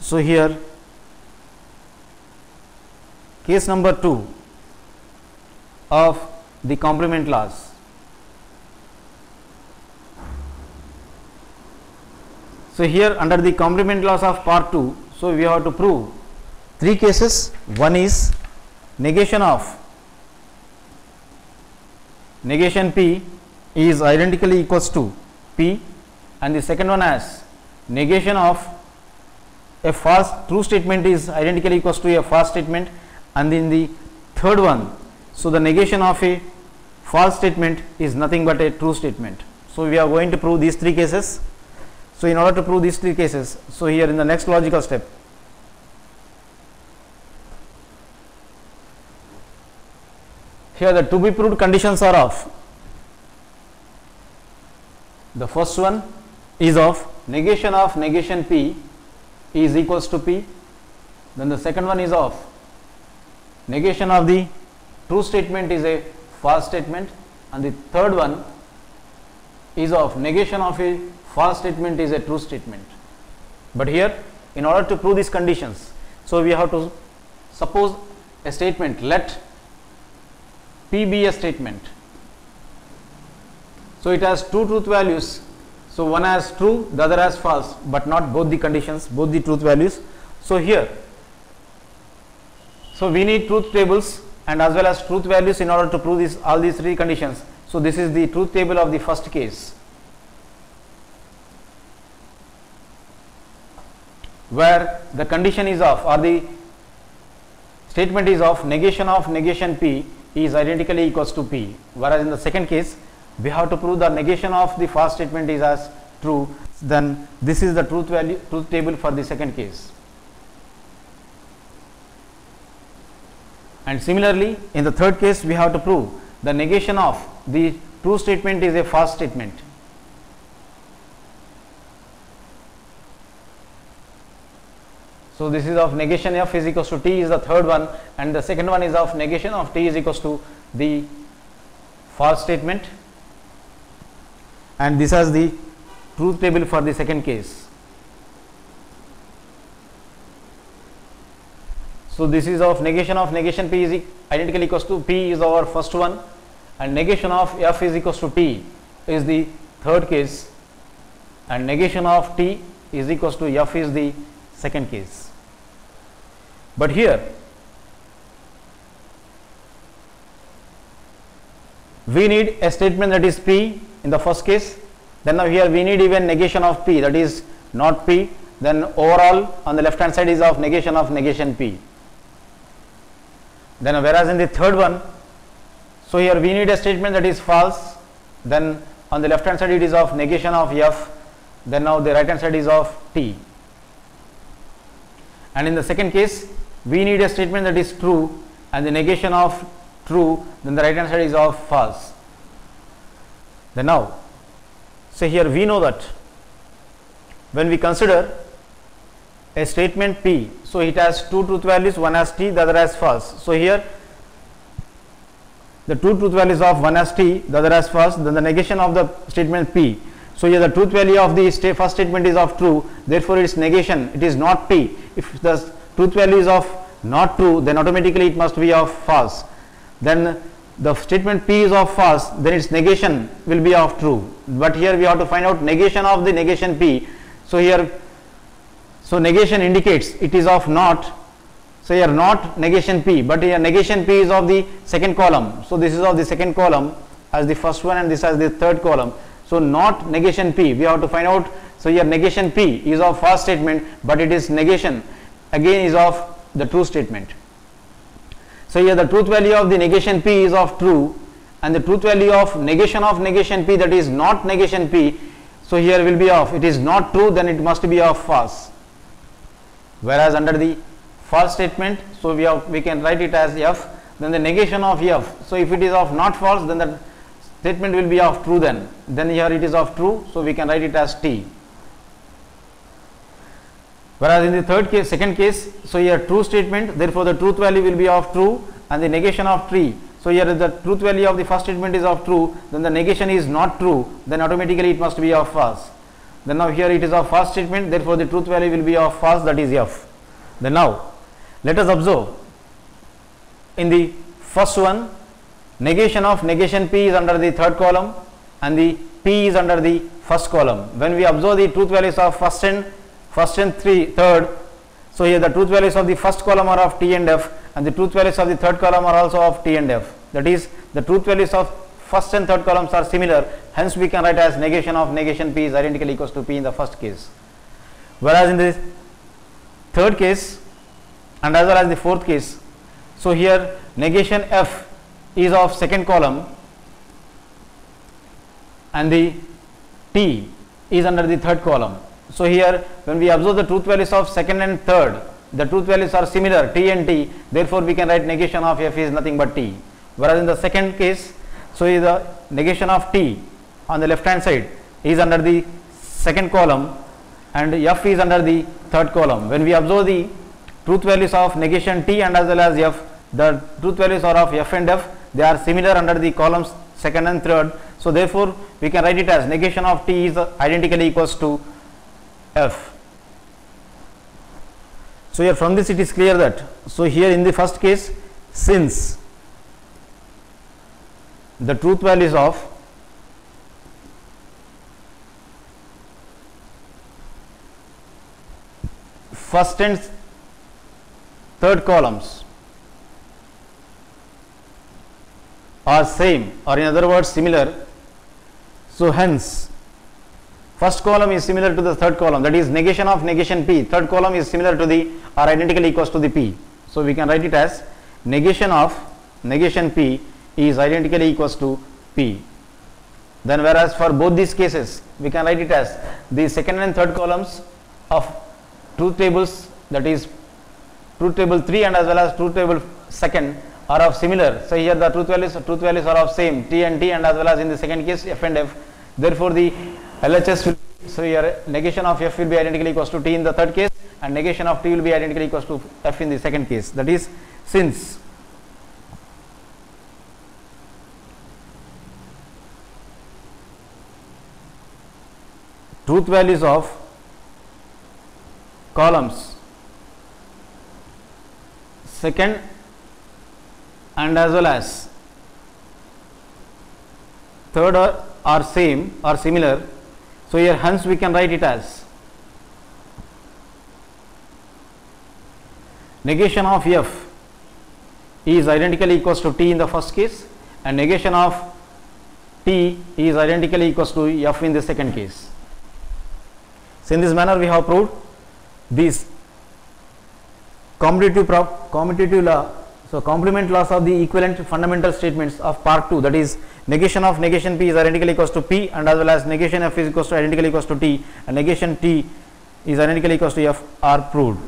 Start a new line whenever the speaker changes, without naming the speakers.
So here case number 2 of the complement laws. So here under the complement laws of part 2, so we have to prove 3 cases. One is negation P is identically equals to P, and the second one as negation of a false true statement is identically equals to a false statement, and in the third one, so the negation of a false statement is nothing but a true statement. So we are going to prove these 3 cases. So in order to prove these 3 cases, so here in the next logical step, here the to be proved conditions are of, the first one is of negation P is equals to P, then the second one is of negation of the true statement is a false statement, and the third one is of negation of a false statement is a true statement. But here in order to prove these conditions, so we have to suppose a statement, let P be a statement. So it has 2 truth values, so one has true, the other has false, but not both the conditions, both the truth values. So here, so we need truth tables and as well as truth values in order to prove this, all these 3 conditions. So this is the truth table of the first case, where the condition is of, or the statement is of negation P is identically equals to P, whereas in the second case we have to prove the negation of the false statement is as true. Then this is the truth table for the second case. And similarly in the third case we have to prove the negation of the true statement is a false statement. So this is of negation F is equals to T is the third one, and the second one is of negation of T is equals to the false statement, and this is the truth table for the second case. So this is of negation P is identically equals to P is our first one, and negation of F is equals to T is the third case, and negation of T is equals to F is the second case. But here we need a statement that is P in the first case, then now here we need even negation of P, that is not P, then overall on the left hand side is of negation P. Then whereas in the third one, so here we need a statement that is false, then on the left hand side it is of negation of F, then now the right hand side is of T. And in the second case we need a statement that is true, and the negation of true, then the right hand side is of false. Then now, so here we know that when we consider a statement P, so it has 2 truth values, one has T, the other has false. So here the 2 truth values of one has T, the other has false, then the negation of the statement P. So here the truth value of the first statement is of true, therefore its negation, it is not P. If the truth value is of not true, then automatically it must be of false. Then the statement P is of false, then its negation will be of true. But here we have to find out negation of the negation P. So here, so negation indicates it is of not. So here not negation P, but here negation P is of the second column. So this is of the second column as the first one, and this as the third column. So not negation P, we have to find out. So here negation P is of false statement, but it is negation again is of the true statement. So here the truth value of the negation P is of true, and the truth value of negation P, that is not negation P, so here will be of, it is not true, then it must be of false. Whereas under the false statement, so we can write it as F, then the negation of F. So if it is of not false, then the statement will be of true, then here it is of true, so we can write it as T. Whereas in the second case, so here true statement, therefore the truth value will be of true, and the negation of T. So here the truth value of the first statement is of true, then the negation is not true, then automatically it must be of false. Then now here it is of first statement, therefore the truth value will be of first, that is f. Then now let us observe in the first one, negation of negation p is under the third column and the p is under the first column. When we observe the truth values of first and third, so here the truth values of the first column are of t and f, and the truth values of the third column are also of t and f. That is, the truth values of first and third columns are similar, hence we can write as negation of negation p is identical equals to p in the first case. Whereas in the third case and as well as the fourth case, so here negation f is of second column and the t is under the third column. So here when we observe the truth values of second and third, the truth values are similar, t and t, therefore we can write negation of f is nothing but t. Whereas in the second case, so is the negation of t on the left hand side is under the second column and f is under the third column. When we observe the truth values of negation t and as well as f, the truth values are of f and f, they are similar under the columns second and third. So therefore we can write it as negation of t is identically equals to f. So here from this it is clear that, so here in the first case, since the truth values of first and third columns are same, or in other words similar, so hence first column is similar to the third column, that is negation of negation p, third column is similar to the or identically equals to the p. So we can write it as negation of negation p is identically equals to p. Then whereas for both these cases we can write it as the second and third columns of truth tables, that is truth table 3 and as well as truth table second are of similar. So here the truth values are of same, t and as well as in the second case f and f. Therefore the LHS will, so here negation of f will be identically equals to t in the third case and negation of t will be identically equals to f in the second case. That is, since truth values of columns second and as well as third are same or similar, so here hence we can write it as negation of f is identically equals to t in the first case and negation of t is identically equals to f in the second case. So in this manner we have proved these commutative law, so complement laws of the equivalent fundamental statements of part 2, that is negation of negation p is identically equals to p and as well as negation f is equals to identically equals to t and negation t is identically equals to f are proved.